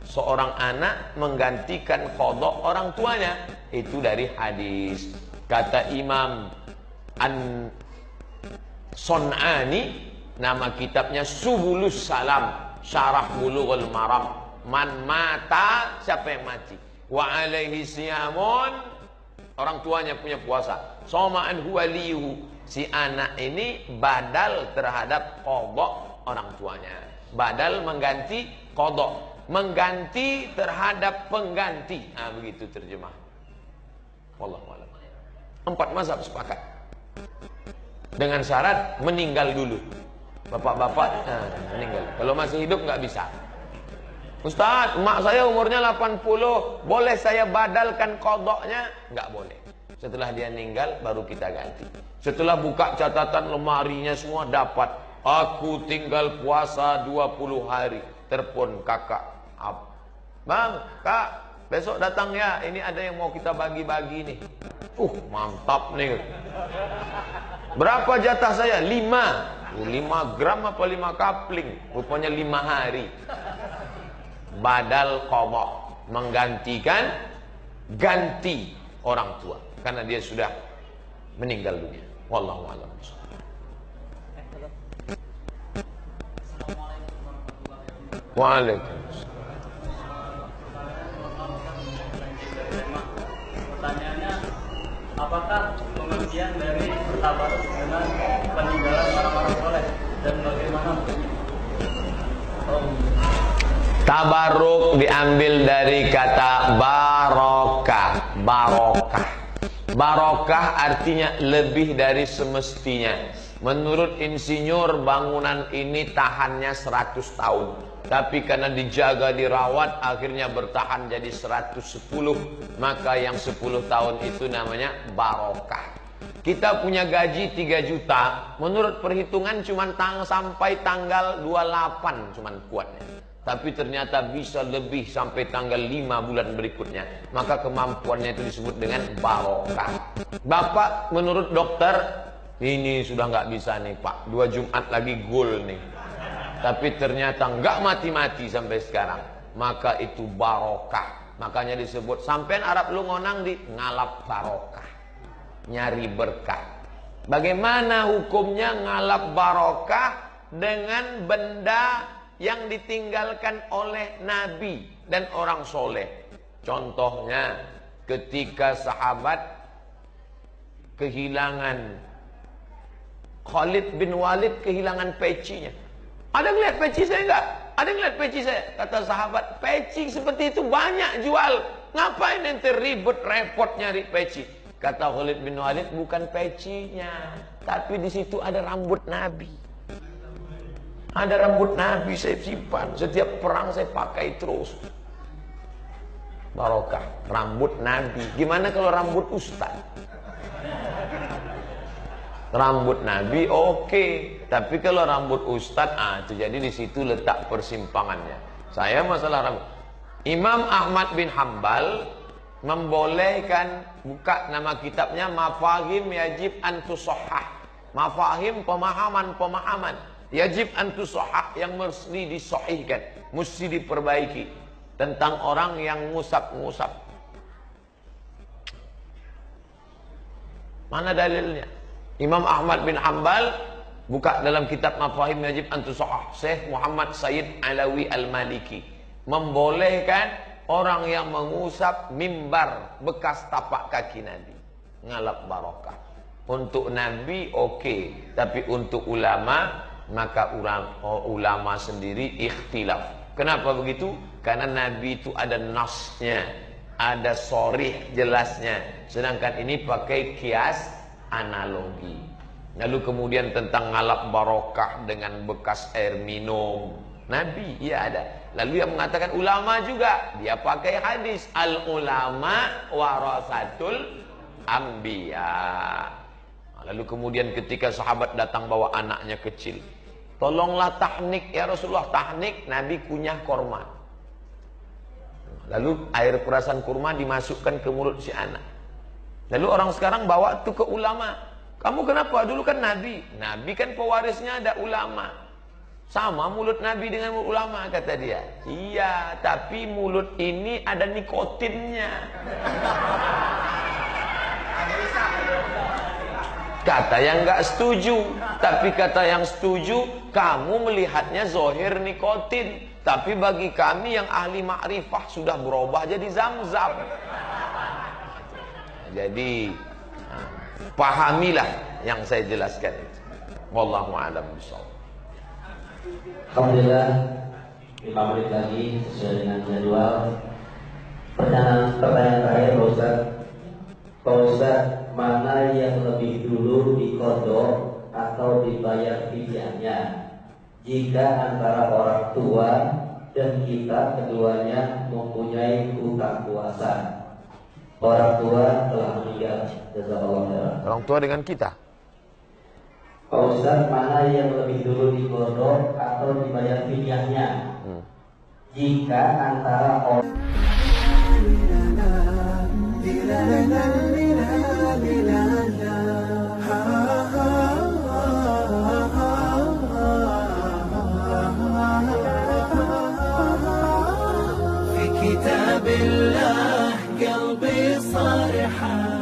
Seorang anak menggantikan qadha orang tuanya, itu dari hadis. Kata Imam An-Son'ani, nama kitabnya Subulus Salam, Syarah Bulughul Maram. Man mata, siapa yang mati, wa alaihi siyamun, orang tuanya punya puasa, soma'an huwaliyuhu, si anak ini badal terhadap qadha orang tuanya. Badal mengganti qadha, mengganti terhadap pengganti. Begitu terjemah. Wallahu a'lam. 4 mazhab sepakat. Dengan syarat meninggal dulu. Bapak-bapak meninggal. Kalau masih hidup nggak bisa. Ustaz, emak saya umurnya 80, boleh saya badalkan qadhanya? Nggak boleh. Setelah dia meninggal baru kita ganti. Setelah buka catatan lemarinya semua dapat, aku tinggal puasa 20 hari. Telepon kakak, Bang, Kak, besok datang ya, ini ada yang mau kita bagi-bagi nih. Mantap nih. Berapa jatah saya? 5. 5 gram apa 5 kapling? Rupanya 5 hari. Badal qadha. menggantikan ganti orang tua karena dia sudah meninggal dunia. Wallahu a'lam. Waalaikumsalam.
Pertanyaannya, apakah pengertian dari tabaruk dengan peninggalan orang-orang soleh dan bagaimana?
Tabaruk diambil dari kata barokah. Barokah. Barokah artinya lebih dari semestinya. Menurut insinyur, bangunan ini tahannya 100 tahun. Tapi karena dijaga, dirawat, akhirnya bertahan jadi 110. Maka yang 10 tahun itu namanya barokah. Kita punya gaji 3 juta. Menurut perhitungan cuma sampai tanggal 28 cuman kuatnya. Tapi ternyata bisa lebih sampai tanggal 5 bulan berikutnya. Maka kemampuannya itu disebut dengan barokah. Bapak menurut dokter, ini sudah nggak bisa nih Pak, 2 Jumat lagi gol nih. Tapi ternyata nggak mati-mati sampai sekarang. Maka itu barokah. Makanya disebut, sampean Arab lu ngonang di ngalap barokah, nyari berkah. Bagaimana hukumnya ngalap barokah dengan benda yang ditinggalkan oleh Nabi dan orang soleh? Contohnya ketika sahabat kehilangan, Khalid bin Walid kehilangan pecinya. Ada yang lihat peci saya enggak? Ada yang lihat peci saya? Kata sahabat, peci seperti itu banyak jual. Ngapain ente ribet repot nyari peci? Kata Khalid bin Walid, bukan pecinya, tapi di situ ada rambut Nabi. Ada rambut Nabi saya simpan. Setiap perang saya pakai terus. Barokah. Rambut Nabi. Gimana kalau rambut Ustaz? Rambut Nabi oke. Tapi kalau rambut Ustaz, itu jadi di situ letak persimpangannya. Saya masalah rambut. Imam Ahmad bin Hanbal membolehkan, buka nama kitabnya Mafahim Yajib Antusahhah. Mafahim, pemahaman-pemahaman yajib antusahhah, yang mesti disahihkan, mesti diperbaiki, tentang orang yang ngusap-ngusap. Mana dalilnya? Imam Ahmad bin Hanbal buka dalam kitab Mafahim Yajib Antusahhah, Syekh Muhammad Sayyid Alawi Al-Maliki membolehkan orang yang mengusap mimbar bekas tapak kaki Nabi, ngalap barokah. Untuk Nabi oke, tapi untuk ulama, maka ulama sendiri ikhtilaf. Kenapa begitu? Karena Nabi itu ada nasnya, ada sorih jelasnya. Sedangkan ini pakai kias analogi. Lalu kemudian tentang ngalap barokah dengan bekas air minum, Nabi ya ada. Lalu yang mengatakan ulama juga, dia pakai hadis al ulama warasatul anbiya. Lalu kemudian ketika sahabat datang bawa anaknya kecil, tolonglah tahnik ya Rasulullah. Tahnik, Nabi kunyah korma. Lalu air perasan kurma dimasukkan ke mulut si anak. Lalu orang sekarang bawa itu ke ulama. Kamu kenapa? Dulu kan Nabi. Nabi kan pewarisnya ada ulama. Sama mulut Nabi dengan mulut ulama, kata dia. Iya, tapi mulut ini ada nikotinnya. Kata yang nggak setuju, tapi kata yang setuju, kamu melihatnya zohir nikotin, tapi bagi kami yang ahli ma'rifah sudah berubah jadi zam-zam. Jadi pahamilah yang saya jelaskan itu. Wallahu a'lam bishawab.
Alhamdulillah, 5 menit lagi sesuai dengan jadwal. Pertanyaan terakhir Pak Ustaz. Pak Ustaz, mana yang lebih dulu dikodok atau dibayar fidyahnya jika antara orang tua dan kita keduanya mempunyai hutang puasa? Orang tua telah meninggal. Jazakallahu khairan.
Orang tua dengan kita.
Pak Ustaz, mana yang lebih dulu dikodok atau dibayar fidyahnya jika antara orang
في كتاب كتاب الله قلبي صار حي.